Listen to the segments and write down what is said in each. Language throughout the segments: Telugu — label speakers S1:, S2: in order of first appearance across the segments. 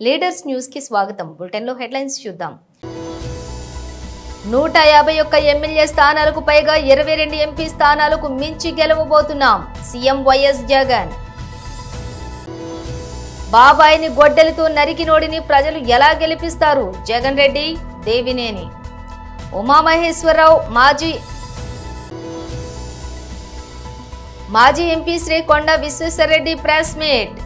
S1: లీడర్స్ న్యూస్ కి స్వాగతం. బులెటిన్ లో హెడ్లైన్స్ చూద్దాం. 151 ఎమ్మెల్యే స్థానాలకు పైగా 22 ఎంపీ స్థానాలకు మించి గెలవబోతున్నాం. CM YS Jagan. బాబాయిని గొడ్డలితో నరికినోడిని ప్రజలు ఎలా గెలిపిస్తారు? జగన్ రెడ్డి, దేవినేని. ఉమామహేశ్వరరావు మాజీ ఎంపీ శ్రీ కొండ విశ్వేశ్వరరెడ్డి ప్రెస్ మీట్.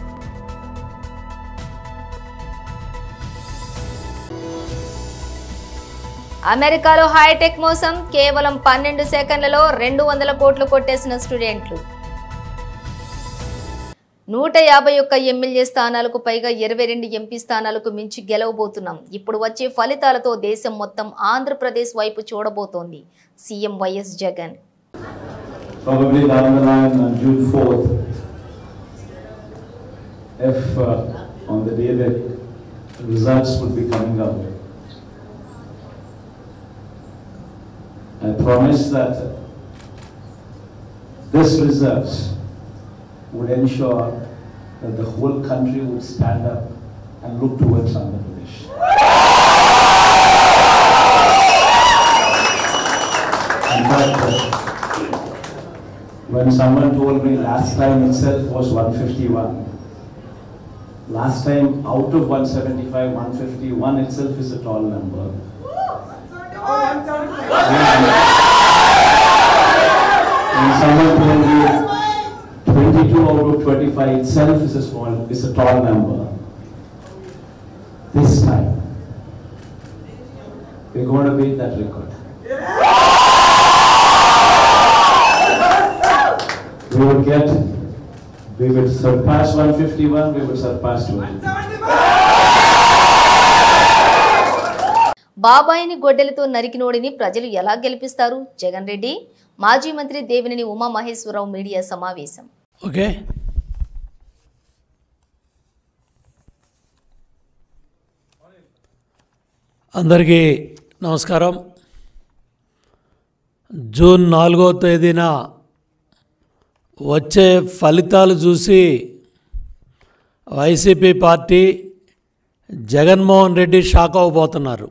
S1: అమెరికాలో హైటెక్ మోసం, కేవలం 12 సెకండ్లలో 200 కోట్లు కొట్టేసిన స్టూడెంట్లు. 151 ఎమ్మెల్యే స్థానాలకు పైగా 22 ఎంపీ స్థానాలకు మించి గెలవబోతున్నాం. ఇప్పుడు వచ్చే ఫలితాలతో దేశం మొత్తం ఆంధ్రప్రదేశ్ వైపు చూడబోతోంది CM YS Jagan.
S2: Probably down the line on June 4th, if on the day that results would be coming out, I promise that this results would ensure that the whole country would stand up and look towards Andhra Pradesh. In fact, when someone told me last time itself was 151, last time out of 175, 151 itself is a tall number. And someone told me 22 out of 25 itself is a tall number. This time, we're going to beat that record. We would surpass 151, we would surpass 200.
S1: బాబాయిని గొడ్డలితో నరికినోడిని ప్రజలు ఎలా గెలిపిస్తారు? జగన్ రెడ్డి. మాజీ మంత్రి దేవినేని ఉమామహేశ్వరరావు మీడియా సమావేశం.
S3: ఓకే, అందరికీ నమస్కారం. జూన్ 4వ తేదీన వచ్చే ఫలితాలు చూసి YCP party Jaganmohan Reddy shock అవ్వబోతున్నారు.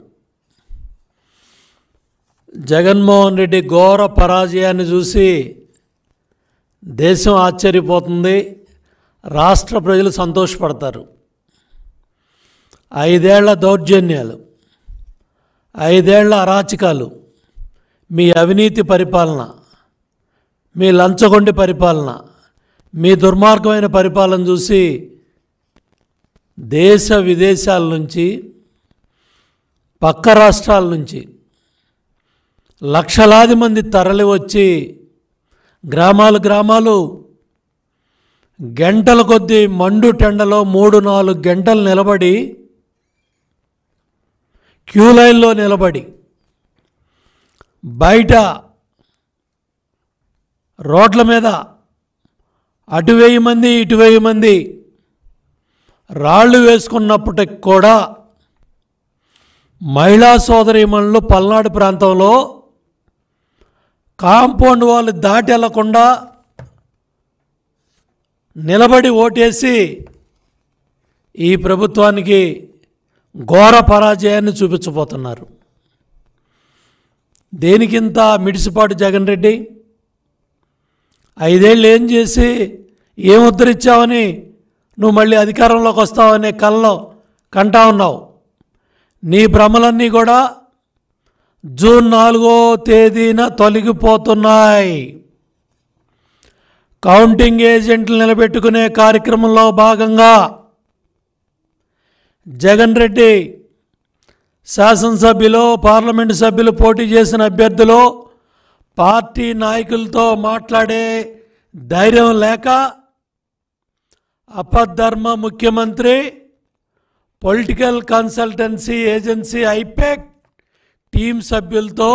S3: జగన్మోహన్ రెడ్డి ఘోర పరాజయాన్ని చూసి దేశం ఆశ్చర్యపోతుంది, రాష్ట్ర ప్రజలు సంతోషపడతారు. 5 ఏళ్ల దౌర్జన్యాలు, 5 ఏళ్ల అరాచకాలు, మీ అవినీతి పరిపాలన, మీ లంచగొండి పరిపాలన, మీ దుర్మార్గమైన పరిపాలన చూసి దేశ విదేశాల నుంచి, పక్క రాష్ట్రాల నుంచి లక్షలాది మంది తరలి వచ్చి గ్రామాలు గంటల కొద్దీ మండు టెండలో 3-4 గంటలు నిలబడి, క్యూ లైన్లో నిలబడి, బయట రోడ్ల మీద అటు 1000 మంది ఇటు 1000 మంది రాళ్ళు వేసుకున్నప్పటికి కూడా మహిళా సోదరీమణులు పల్నాడు ప్రాంతంలో కాంపౌండ్ వాళ్ళు దాటి వెళ్లకుండా నిలబడి ఓటేసి ఈ ప్రభుత్వానికి ఘోర పరాజయాన్ని చూపించబోతున్నారు. దేనికింత మిడిసిపాటు జగన్ రెడ్డి? 5 ఏళ్ళు ఏం చేసి ఏం ఉద్ధరించావని నువ్వు మళ్ళీ అధికారంలోకి వస్తావనే కల్లో కంటా ఉన్నావు. నీ భ్రమలన్నీ కూడా జూన్ 4వ తేదీన తొలగిపోతున్నాయి. కౌంటింగ్ ఏజెంట్లు నిలబెట్టుకునే కార్యక్రమంలో భాగంగా జగన్ రెడ్డి శాసనసభ్యులు, పార్లమెంటు సభ్యులు పోటీ చేసిన అభ్యర్థులు పార్టీ నాయకులతో మాట్లాడే ధైర్యం లేక అపధర్మ ముఖ్యమంత్రి పొలిటికల్ కన్సల్టెన్సీ ఏజెన్సీ ఐపెక్ టీం సభ్యులతో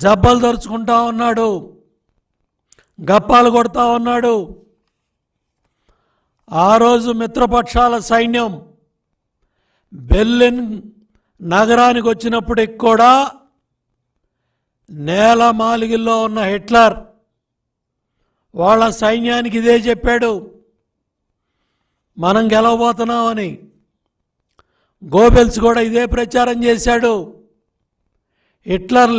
S3: జబ్బలు దరుచుకుంటా ఉన్నాడు, గప్పాలు కొడతా ఉన్నాడు. ఆ రోజు మిత్రపక్షాల సైన్యం బెర్లిన్ నగరానికి వచ్చినప్పటికి కూడా నేల మాలిగిల్లో ఉన్న హిట్లర్ వాళ్ళ సైన్యానికి ఇదే చెప్పాడు, మనం గెలవబోతున్నామని. గోబెల్స్ కూడా ఇదే ప్రచారం చేశాడు. హిట్లర్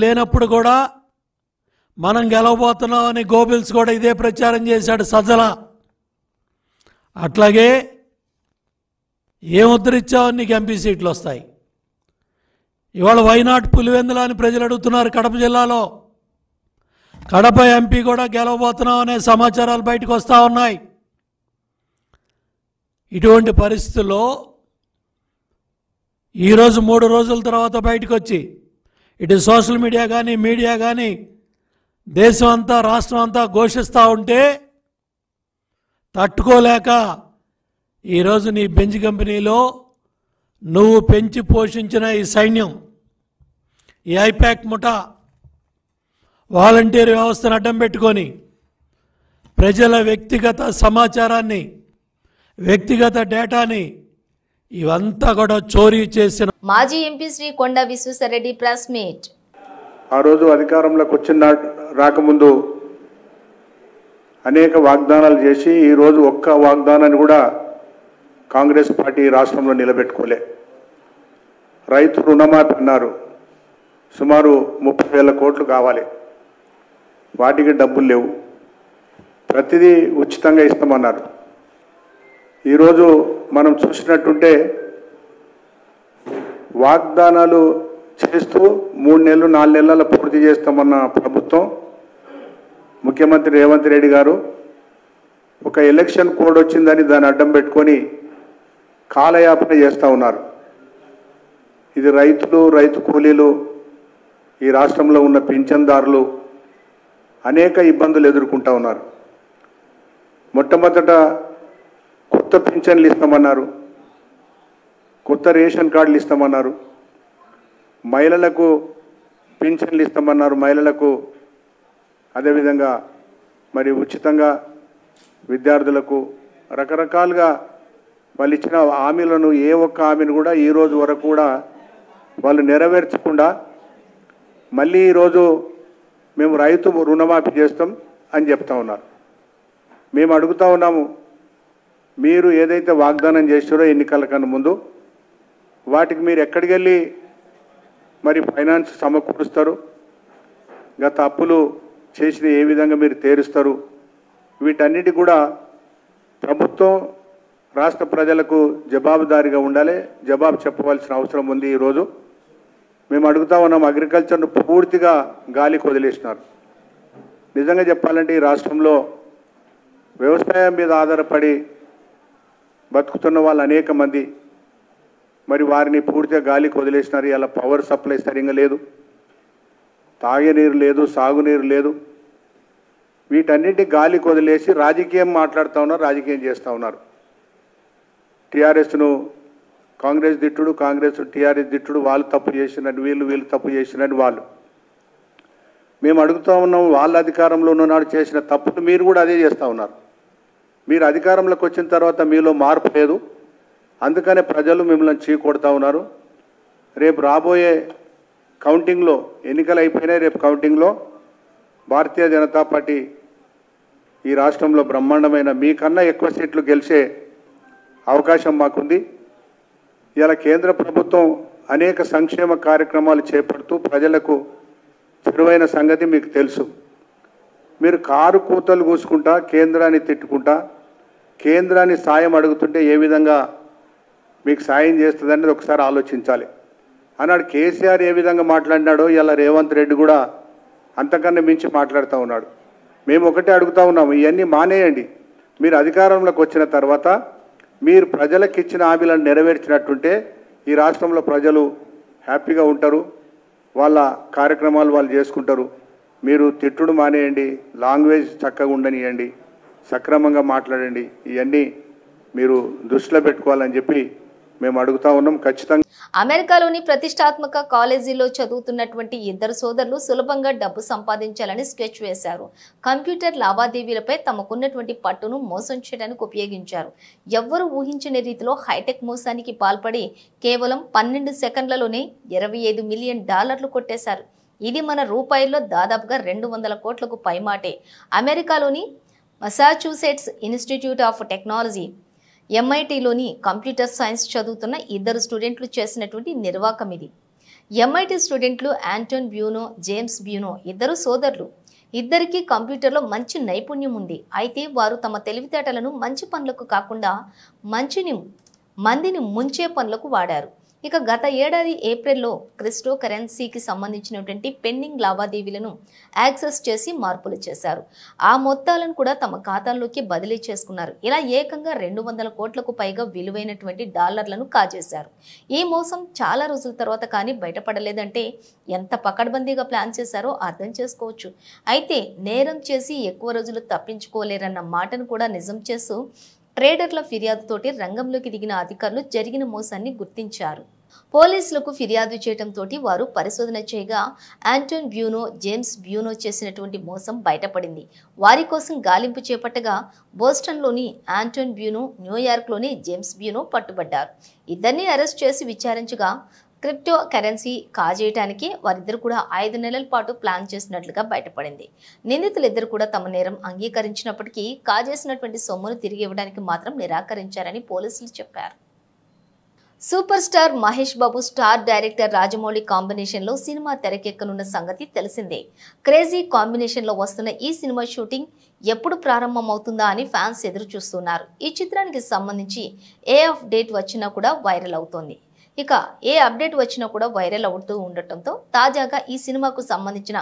S3: లేనప్పుడు కూడా మనం గెలవబోతున్నామని గోబెల్స్ కూడా ఇదే ప్రచారం చేశాడు సజ్జల. అట్లాగే ఏం ఉద్ధరించావు, నీకు ఎంపీ సీట్లు వస్తాయి. ఇవాళ వైనాట్ పులివెందుల అని ప్రజలు అడుగుతున్నారు. కడప జిల్లాలో కడప ఎంపీ కూడా గెలవబోతున్నాం అనే సమాచారాలు బయటకు వస్తూ ఉన్నాయి. ఇటువంటి పరిస్థితుల్లో ఈరోజు 3 రోజుల తర్వాత బయటకు వచ్చి ఇటు సోషల్ మీడియా కానీ దేశం అంతా రాష్ట్రం అంతా ఘోషిస్తూ ఉంటే తట్టుకోలేక ఈరోజు నీ బెంజ్ కంపెనీలో నువ్వు పెంచి పోషించిన ఈ సైన్యం, ఈ ఐపాక్ ముఠా వాలంటీర్ వ్యవస్థను అడ్డం పెట్టుకొని ప్రజల వ్యక్తిగత సమాచారాన్ని, వ్యక్తిగత డేటాని ఇవంతా కూడా చోరీ చేసిన
S1: మాజీ ఎంపీ శ్రీ కొండ విశ్వేశ్వరరెడ్డి ప్రెస్ మీట్.
S4: ఆ రోజు అధికారంలోకి వచ్చిన రాకముందు అనేక వాగ్దానాలు చేసి ఈరోజు ఒక్క వాగ్దానాన్ని కూడా కాంగ్రెస్ పార్టీ రాష్ట్రంలో నిలబెట్టుకోలే. రైతు రుణమాఫీ అన్నారు, సుమారు 30,000 కోట్లు కావాలి, వాటికి డబ్బులు లేవు. ప్రతిదీ ఉచితంగా ఇస్తామన్నారు. ఈరోజు మనం చూసినట్టుంటే వాగ్దానాలు చేస్తూ 3 నెలలు 4 నెలల పూర్తి చేస్తామన్న ప్రభుత్వం, ముఖ్యమంత్రి రేవంత్ రెడ్డి గారు ఒక ఎలక్షన్ కోడ్ వచ్చిందని దాన్ని అడ్డం పెట్టుకొని కాలయాపన చేస్తూ ఉన్నారు. ఇది రైతులు, రైతు కూలీలు, ఈ రాష్ట్రంలో ఉన్న పింఛన్దారులు అనేక ఇబ్బందులు ఎదుర్కొంటూ ఉన్నారు. మొట్టమొదట కొత్త పింఛన్లు ఇస్తామన్నారు, కొత్త రేషన్ కార్డులు ఇస్తామన్నారు, మహిళలకు పింఛన్లు ఇస్తామన్నారు, మహిళలకు అదేవిధంగా మరి ఉచితంగా విద్యార్థులకు రకరకాలుగా వాళ్ళు ఇచ్చిన హామీలను ఏ ఒక్క హామీని కూడా ఈరోజు వరకు కూడా వాళ్ళు నెరవేర్చకుండా మళ్ళీ ఈరోజు మేము రైతు రుణమాఫీ చేస్తాం అని చెప్తా ఉన్నారు. మేము అడుగుతూ ఉన్నాము, మీరు ఏదైతే వాగ్దానం చేస్తారో ఎన్నికల కన్నా ముందు వాటికి మీరు ఎక్కడికి వెళ్ళి మరి ఫైనాన్స్ సమకూరుస్తారు, గత అప్పులు చేసిన ఏ విధంగా మీరు తీరుస్తారు, వీటన్నిటి కూడా ప్రభుత్వం రాష్ట్ర ప్రజలకు జవాబుదారీగా ఉండాలి, జవాబు చెప్పవలసిన అవసరం ఉంది. ఈరోజు మేము అడుగుతా ఉన్నాం, అగ్రికల్చర్ను పూర్తిగా గాలికి వదిలేసినారు. నిజంగా చెప్పాలంటే ఈ రాష్ట్రంలో వ్యవసాయం మీద ఆధారపడి బతుకుతున్న వాళ్ళు అనేక మంది, మరి వారిని పూర్తిగా గాలికి వదిలేసినారు. ఇలా పవర్ సప్లై సరిగ్గా లేదు, తాగే నీరు లేదు, సాగునీరు లేదు. వీటన్నిటి గాలికి వదిలేసి రాజకీయం మాట్లాడుతూ ఉన్నారు, రాజకీయం చేస్తూ ఉన్నారు. టీఆర్ఎస్ను కాంగ్రెస్ దిట్టుడు, కాంగ్రెస్ టీఆర్ఎస్ దిట్టుడు, వాళ్ళు తప్పు చేసినట్టు వీళ్ళు తప్పు చేసినట్టు వాళ్ళు. మేము అడుగుతూ ఉన్నాం, వాళ్ళ అధికారంలో ఉన్ననాడు చేసిన తప్పులు మీరు కూడా అదే చేస్తూ ఉన్నారు. మీరు అధికారంలోకి వచ్చిన తర్వాత మీలో మార్పు లేదు, అందుకనే ప్రజలు మిమ్మల్ని చీకొడతా ఉన్నారు. రేపు రాబోయే కౌంటింగ్లో, ఎన్నికలు అయిపోయినాయి, రేపు కౌంటింగ్లో భారతీయ జనతా పార్టీ ఈ రాష్ట్రంలో బ్రహ్మాండమైన మీకన్నా ఎక్కువ సీట్లు గెలిచే అవకాశం మాకుంది. ఇలా కేంద్ర ప్రభుత్వం అనేక సంక్షేమ కార్యక్రమాలు చేపడుతూ ప్రజలకు చెరువైన సంగతి మీకు తెలుసు. మీరు కారు కూతలు కూసుకుంటా, కేంద్రాన్ని తిట్టుకుంటా, కేంద్రాన్ని సాయం అడుగుతుంటే ఏ విధంగా మీకు సాయం చేస్తుందనేది ఒకసారి ఆలోచించాలి. అన్నాడు కేసీఆర్ ఏ విధంగా మాట్లాడినాడో ఇలా రేవంత్ రెడ్డి కూడా అంతకన్నా మించి మాట్లాడుతూ ఉన్నాడు. మేము ఒకటే అడుగుతూ ఉన్నాము, ఇవన్నీ మానేయండి. మీరు అధికారంలోకి వచ్చిన తర్వాత మీరు ప్రజలకు ఇచ్చిన హామీలను నెరవేర్చినట్టుంటే ఈ రాష్ట్రంలో ప్రజలు హ్యాపీగా ఉంటారు, వాళ్ళ కార్యక్రమాలు వాళ్ళు చేసుకుంటారు. మీరు తిట్టుడు మానేయండి, లాంగ్వేజ్ చక్కగా ఉండనియండి, సక్రమంగా మాట్లాడండి. ఇవన్నీ మీరు దృష్టిలో పెట్టుకోవాలని చెప్పి మేము అడుగుతా ఉన్నాం. ఖచ్చితంగా
S1: అమెరికాలోని ప్రతిష్టాత్మక కాలేజీలో చదువుతున్నటువంటి 2 సోదరులు సులభంగా డబ్బు సంపాదించాలని స్కెచ్ వేశారు. కంప్యూటర్ లావాదేవీలపై తమకున్నటువంటి పట్టును మోసం చేయడానికి ఉపయోగించారు. ఎవ్వరూ ఊహించని రీతిలో హైటెక్ మోసానికి పాల్పడి కేవలం 12 సెకండ్లలోనే $25 మిలియన్ కొట్టేశారు. ఇది మన రూపాయల్లో దాదాపుగా 200 కోట్లకు పైమాటే. అమెరికాలోని మసాచ్యూసెట్స్ ఇన్స్టిట్యూట్ ఆఫ్ టెక్నాలజీ ఎంఐటీలోని కంప్యూటర్ సైన్స్ చదువుతున్న ఇద్దరు స్టూడెంట్లు చేసినటువంటి నిర్వాకం ఇది. ఎంఐటీ స్టూడెంట్లు ఆంటోన్ బ్యూనో, జేమ్స్ బ్యూనో ఇద్దరు సోదరులు. ఇద్దరికీ కంప్యూటర్లో మంచి నైపుణ్యం ఉంది. అయితే వారు తమ తెలివితేటలను మంచి పనులకు కాకుండా మందిని ముంచే పనులకు వాడారు. ఇక గత ఏడాది ఏప్రిల్లో క్రిప్టో కరెన్సీకి సంబంధించినటువంటి పెండింగ్ లావాదేవీలను యాక్సెస్ చేసి మార్పులు చేశారు. ఆ మొత్తాలను కూడా తమ ఖాతాల్లోకి బదిలీ చేసుకున్నారు. ఇలా ఏకంగా 200 కోట్లకు పైగా విలువైనటువంటి డాలర్లను కాజేశారు. ఈ మోసం చాలా రోజుల తర్వాత కానీ బయటపడలేదంటే ఎంత పకడ్బందీగా ప్లాన్ చేశారో అర్థం చేసుకోవచ్చు. అయితే నేరం చేసి ఎక్కువ రోజులు తప్పించుకోలేరన్న మాటను కూడా నిజం చేస్తూ ట్రేడర్ల ఫిర్యాదుతోటి రంగంలోకి దిగిన అధికారులు జరిగిన మోసాన్ని గుర్తించారు. పోలీసులకు ఫిర్యాదు చేయడంతో వారు పరిశోధన చేయగా ఆంటోన్ బ్యూనో, జేమ్స్ బ్యూనో చేసినటువంటి మోసం బయటపడింది. వారి కోసం గాలింపు చేపట్టగా బోస్టన్లోని ఆంటోన్ బ్యూనో, న్యూయార్క్లోని జేమ్స్ బ్యూనో పట్టుబడ్డారు. ఇద్దరిని అరెస్ట్ చేసి విచారించగా క్రిప్టో కరెన్సీ కాజేయడానికి వారిద్దరు కూడా 5 నెలల పాటు ప్లాన్ చేసినట్లుగా బయటపడింది. నిందితులిద్దరు కూడా తమ నేరం అంగీకరించినప్పటికీ కాజేసినటువంటి సొమ్మును తిరిగి ఇవ్వడానికి మాత్రం నిరాకరించారని పోలీసులు చెప్పారు. Super star Mahesh Babu, star director Rajamouli combination లో సినిమా తెరకెక్కనున్న సంగతి తెలిసిందే. క్రేజీ కాంబినేషన్ లో వస్తున్న ఈ సినిమా షూటింగ్ ఎప్పుడు ప్రారంభమవుతుందా అని ఫ్యాన్స్ ఎదురు చూస్తున్నారు. ఈ చిత్రానికి సంబంధించి ఏ అప్డేట్ వచ్చినా కూడా వైరల్ అవుతోంది. ఇక ఏ అప్డేట్ వచ్చినా కూడా వైరల్ అవుతూ ఉండటంతో తాజాగా ఈ సినిమాకు సంబంధించిన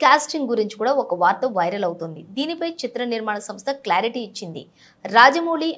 S1: కాస్టింగ్ గురించి కూడా ఒక వార్త వైరల్ అవుతుంది. దీనిపై చిత్ర నిర్మాణ సంస్థ క్లారిటీ ఇచ్చింది. రాజమౌళి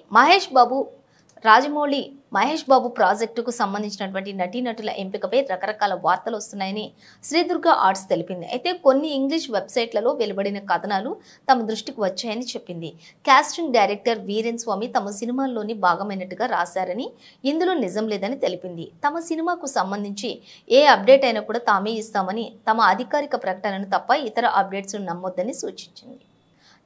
S1: మహేష్ బాబు ప్రాజెక్టుకు సంబంధించినటువంటి నటీనటుల ఎంపికపై రకరకాల వార్తలు వస్తున్నాయని శ్రీదుర్గ ఆర్ట్స్ తెలిపింది. అయితే కొన్ని ఇంగ్లీష్ వెబ్సైట్లలో వెలువడిన కథనాలు తమ దృష్టికి వచ్చాయని చెప్పింది. కాస్టింగ్ డైరెక్టర్ వీరేన్ స్వామి తమ సినిమాల్లోని భాగమైనట్టుగా రాశారని, ఇందులో నిజం లేదని తెలిపింది. తమ సినిమాకు సంబంధించి ఏ అప్డేట్ అయినా కూడా తామే ఇస్తామని, తమ అధికారిక ప్రకటనను తప్ప ఇతర అప్డేట్స్ నమ్మొద్దని సూచించింది.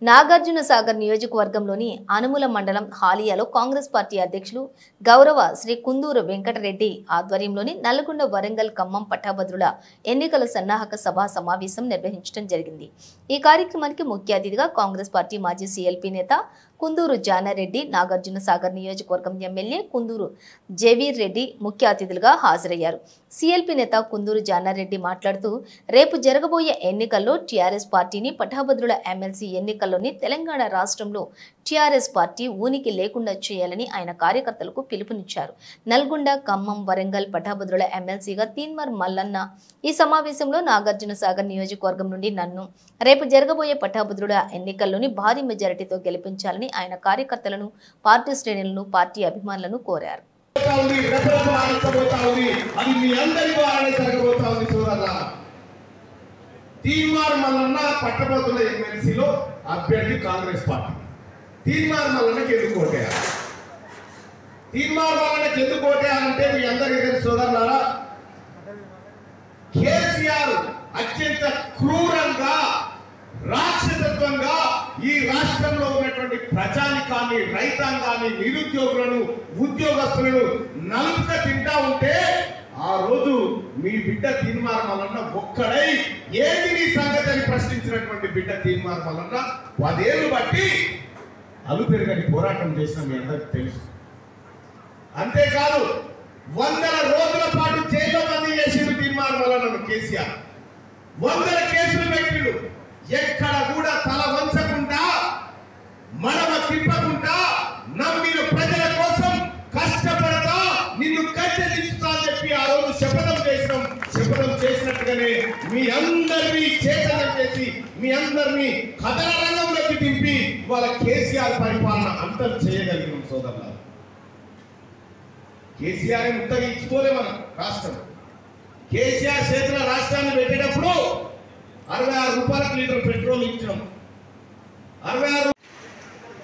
S1: నాగార్జున సాగర్ నియోజకవర్గంలోని అనుముల మండలం హాలియాలో కాంగ్రెస్ పార్టీ అధ్యక్షులు గౌరవ శ్రీ కుందూరు వెంకటరెడ్డి ఆధ్వర్యంలోని నల్గొండ, వరంగల్, ఖమ్మం పట్టభద్రుల ఎన్నికల సన్నాహక సభా సమావేశం నిర్వహించడం జరిగింది. ఈ కార్యక్రమానికి ముఖ్య అతిథిగా కాంగ్రెస్ పార్టీ మాజీ సీఎల్పీ నేత కుందూరు జానారెడ్డి, నాగార్జున సాగర్ నియోజకవర్గం ఎమ్మెల్యే కుందూరు జవీర్ రెడ్డి ముఖ్య అతిథులుగా హాజరయ్యారు. సీఎల్పీ నేత కుందూరు జానారెడ్డి మాట్లాడుతూ రేపు జరగబోయే ఎన్నికల్లో టీఆర్ఎస్ పార్టీని, పట్టభద్రుల ఎమ్మెల్సీ ఎన్నికల్లోని తెలంగాణ రాష్ట్రంలో టీఆర్ఎస్ పార్టీ ఉనికి లేకుండా చేయాలని ఆయన కార్యకర్తలకు పిలుపునిచ్చారు. నల్గొండ, ఖమ్మం, వరంగల్ పట్టభద్రుల ఎమ్మెల్సీగా తీన్మార్ మల్లన్న ఈ సమావేశంలో నాగార్జున సాగర్ నియోజకవర్గం నుండి నన్ను రేపు జరగబోయే పట్టభద్రుల ఎన్నికల్లోని భారీ మెజారిటీతో గెలిపించాలని ఆయన కార్యకర్తలను, పార్టీ శ్రేణులను, పార్టీ అభిమానులను కోరారు.
S5: తీన్మార్ మల్లన్న పట్టభద్రుల ఎమ్మెల్సీలో అభ్యర్థి కాంగ్రెస్ పార్టీ. తీన్మార్ మల్లన్నకి ఎందుకు ఓటేయాలి? తీన్మార్ మల్లన్నకి ఎందుకు ఓటేయాలంటే మీ అందరికీ తెలుసు సోదరులారా, కేసీఆర్ అత్యంత క్రూరంగా, రాక్షసత్వంగా ఈ రాష్ట్రంలో ఉన్నటువంటి ప్రజానికాన్ని, రైతాంగాన్ని, నిరుద్యోగులను, ఉద్యోగస్తులను నలుపుక తింటా ఉంటే ఆ రోజు మీ బిడ్డ తీన్మార్ మల్లన్న ఒక్కడై ఏది నీ సంగతి అని ప్రశ్నించినటువంటి బిడ్డ తీన్మార్ మల్లన్న 10 ఏళ్లు బట్టి అలుపెరుగని పోరాటం చేసిన మీ అందరికి తెలుసు. అంతేకాదు 100 రోజుల పాటు జైల్లో బందీ చేసిండు తీన్మార్ మల్లన్నను కేసీఆర్. 100 కేసులు పెట్టిండు. ఎక్కడ కూడా తల వంచకుండా, మనమ తిప్పకుండా, నమ్మిన ప్రజల కోసం కష్టపడతా నిన్ను కట్టె దించుతా అని చెప్పి ఆ రోజు శపథం చేసినాం. శపథం చేసినట్టుగానే మీ అందరినీ చైతన్యం చేసి, మీ అందరినీ కథల రంగంలోకి దింపి వాళ్ళ కేసీఆర్ పరిపాలన అంతం చేయగలిగినాం సోదరులారా. కేసీఆర్ ముట్టగా ఇచ్చిపోలే మన రాష్ట్రం. కేసీఆర్ చేతుల రాష్ట్రాన్ని పెట్టేటప్పుడు 66 రూపాయలకు లీటర్ పెట్రోల్ ఇచ్చినాం. 66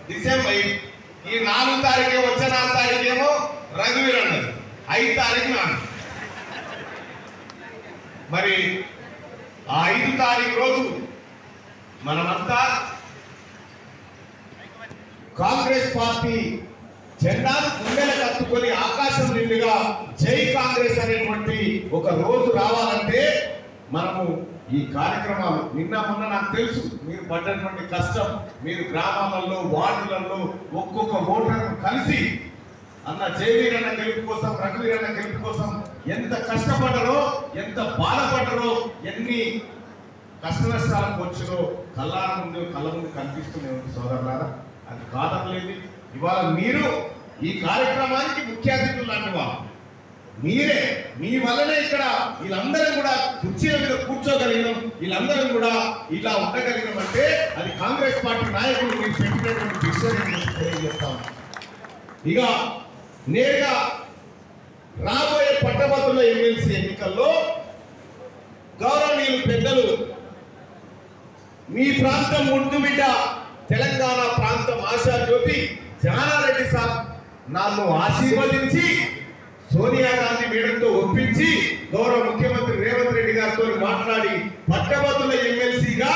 S5: డిసెంబర్ ఈ 4 తారీఖే వచ్చే 4 తారీఖేమో రఘువీర్ అన్నది, 5 తారీఖు నాడు. మరి ఆ 5 తారీఖు రోజు మనమంతా కాంగ్రెస్ పార్టీ జెండాను గుండెల కత్తుకొని ఆకాశం నిండుగా జై కాంగ్రెస్ అనేటువంటి ఒక రోజు రావాలంటే మనము ఈ కార్యక్రమాలు నిన్న మొన్న నాకు తెలుసు మీరు పడ్డటువంటి కష్టం. మీరు గ్రామాలలో, వార్డులలో ఒక్కొక్క ఓటర్ను కలిసి అన్న జయవీరన్న గెలుపు కోసం, రఘువీరన్న గెలుపు కోసం ఎంత కష్టపడ్డారో, ఎంత బాధపడ్డారో, ఎన్ని కష్ట నష్టాలకు వచ్చినో కళ్ళ ముందు కనిపిస్తూనే ఉంది సోదరులారా. అది కాదనలేదు. ఇవాళ మీరు ఈ కార్యక్రమానికి ముఖ్య అతిథులు లాంటి వాళ్ళు మీరే. మీ వల్లనే ఇక్కడ వీళ్ళందరం కూడా కుర్చీల మీద కూర్చోగలిగినాం, వీళ్ళందరం కూడా ఇలా ఉండగలిగినాం అంటే అది కాంగ్రెస్ పార్టీ నాయకులు మీరు పెట్టినటువంటి విషయాన్ని తెలియజేస్తాం. ఇక నేరుగా రాబోయే పట్టభద్రుల ఎమ్మెల్సీ ఎన్నికల్లో గౌరవనీయులు పెద్దలు మీ ప్రాంతం ముందు బిడ్డ తెలంగాణ ప్రాంతం ఆశాజ్యోతి జానారెడ్డి సార్ నన్ను ఆశీర్వదించి సోనియా గాంధీ మేడంతో ఒప్పించి గౌరవ ముఖ్యమంత్రి రేవంత్ రెడ్డి గారితో మాట్లాడి పట్టభద్రుల ఎమ్మెల్సీగా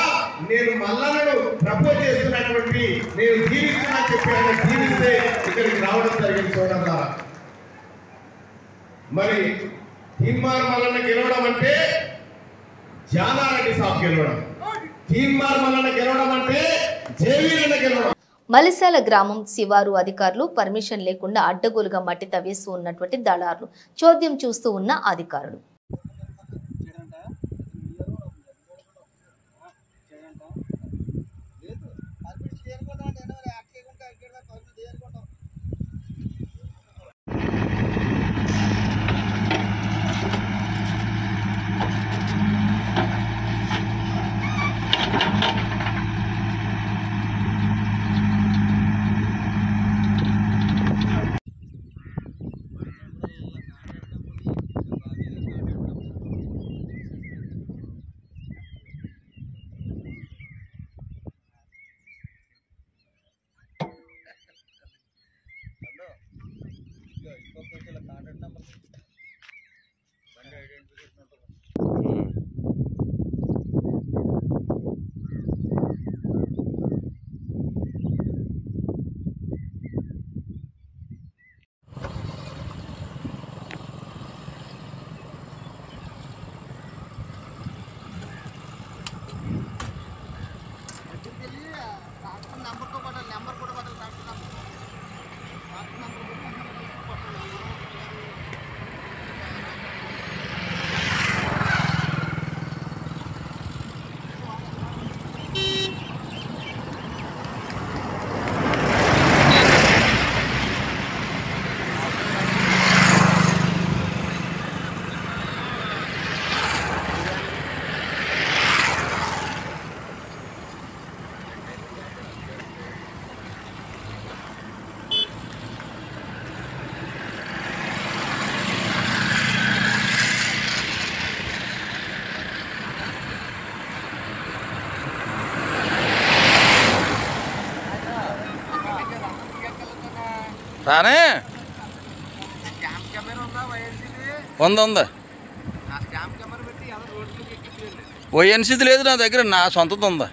S5: నేను మల్లన్నను ప్రపోజ్ చేస్తున్నటువంటి నేను జీవిస్తున్నా చెప్పి ఆయన జీవిస్తే ఇక్కడికి రావడం జరిగింది సోదరులారా. మరి తీన్మార్ మల్లన్న గెలవడం అంటే జానారెడ్డి సాబ్ గెలవడం, తీన్మార్ మల్లన్న గెలవడం అంటే జయవీరన్న గెలవడం.
S1: మలిశాల గ్రామం శివారు అధికారులు పర్మిషన్ లేకుండా అడ్డగోలుగా మట్టి తవ్వేస్తూ ఉన్నటువంటి దళారులు చోద్యం చూస్తూ ఉన్న అధికారులు.
S6: రానే ఉంది ఓఎన్సీది లేదు నా దగ్గర, నా సొంతది ఉందా.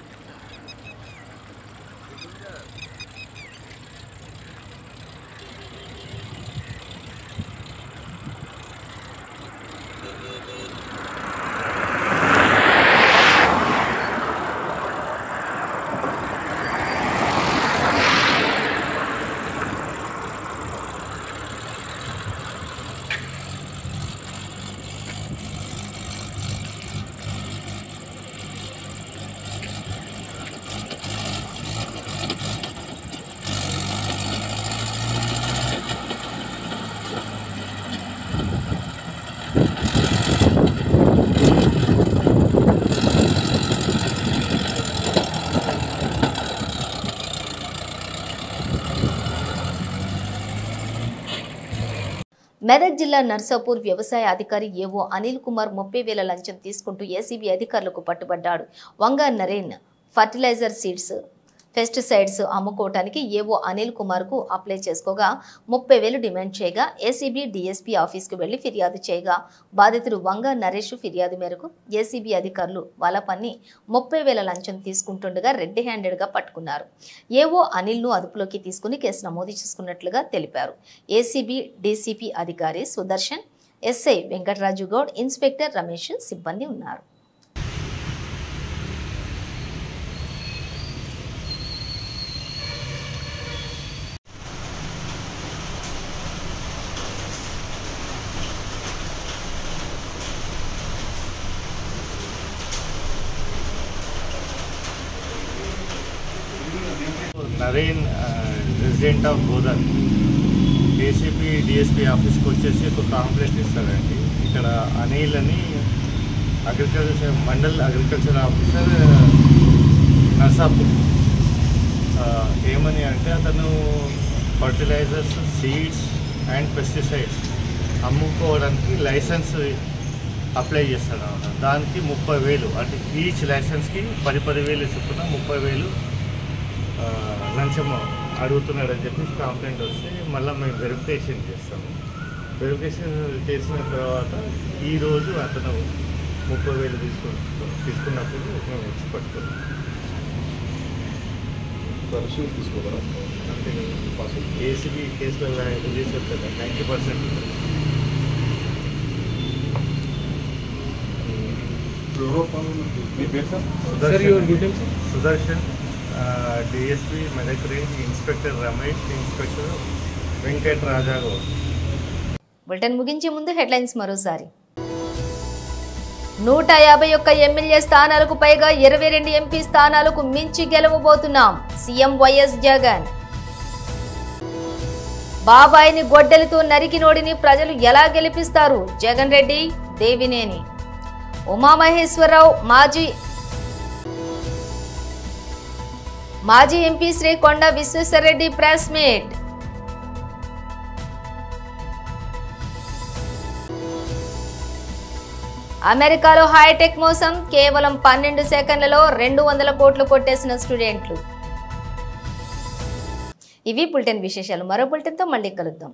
S1: మెదక్ జిల్లా నర్సాపూర్ వ్యవసాయ అధికారి ఏవో అనిల్ కుమార్ 30,000 లంచం తీసుకుంటూ ఏసీబీ అధికారులకు పట్టుబడ్డాడు. Vanga Naren fertilizer seeds pesticides అమ్ముకోవటానికి ఏవో అనిల్ కుమార్ కు అప్లై చేసుకోగా 30,000 డిమాండ్ చేయగా ఏసీబీ డీఎస్పీ ఆఫీస్కు వెళ్లి ఫిర్యాదు చేయగా బాధితుడు వంగా నరేష్ ఫిర్యాదు మేరకు ఏసీబీ అధికారులు వాళ్ళపన్ని 30,000 లంచం తీసుకుంటుండగా రెడ్ హ్యాండెడ్ గా పట్టుకున్నారు. ఏవో అనిల్ ను అదుపులోకి తీసుకుని కేసు నమోదు చేసుకున్నట్లుగా తెలిపారు. ఏసీబీ డీసీపీ అధికారి సుదర్శన్, ఎస్ఐ వెంకటరాజు గౌడ్, ఇన్స్పెక్టర్ రమేష్ సిబ్బంది ఉన్నారు.
S7: Naren resident of Godavari ACP DSP ఆఫీస్కి వచ్చేసి ఒక కాంప్లైంట్ ఇస్తారండి. ఇక్కడ అనిల్ అని మండల్ అగ్రికల్చర్ ఆఫీసర్ నర్సాపూర్ ఏమని అంటే అతను ఫర్టిలైజర్స్, సీడ్స్ అండ్ పెస్టిసైడ్స్ అమ్ముకోవడానికి లైసెన్స్ అప్లై చేస్తాడు అన్నమాట. దానికి 30,000 అంటే ఈచ్ లైసెన్స్కి 10,000 చొప్పున 30,000 లంచం అడుగుతున్నాడని చెప్పి కంప్లైంట్ వస్తే మళ్ళీ మేము వెరిఫికేషన్ చేస్తాము. వెరిఫికేషన్ చేసిన తర్వాత ఈరోజు అతను 30,000 తీసుకున్నప్పుడు మేము వచ్చి పట్టుకున్నాం. అంతే ఏసీబీ కేసులలో రిలీజ్ అవుతుంది 90%. Sudarshan, DSP Medak range, inspector Ramesh, inspector Venkat Raja Goud.
S1: Bulletin ముగించే ముందు హెడ్లైన్స్ మరోసారి. 151 ఎమ్మెల్యే స్థానాలకు పైగా 22 ఎంపీ స్థానాలకు మించి గెలవబోతున్నాం సీఎం వైఎస్ జగన్. బాబాయిని గొడ్డలితో నరికినోడిని ప్రజలు ఎలా గెలిపిస్తారు జగన్ రెడ్డి, దేవినేని. ఉమామహేశ్వరరావు మాజీ ఎంపీ శ్రీ కొండ విశ్వేశ్వరరెడ్డి ప్రెస్ మీట్. అమెరికాలో హైటెక్ మోసం, కేవలం 12 సెకండ్లలో 200 కోట్లు కొట్టేసిన స్టూడెంట్లు. ఇవి బులెటిన్ విశేషాలు. మరో బులెటిన్తో మళ్ళీ కలుద్దాం.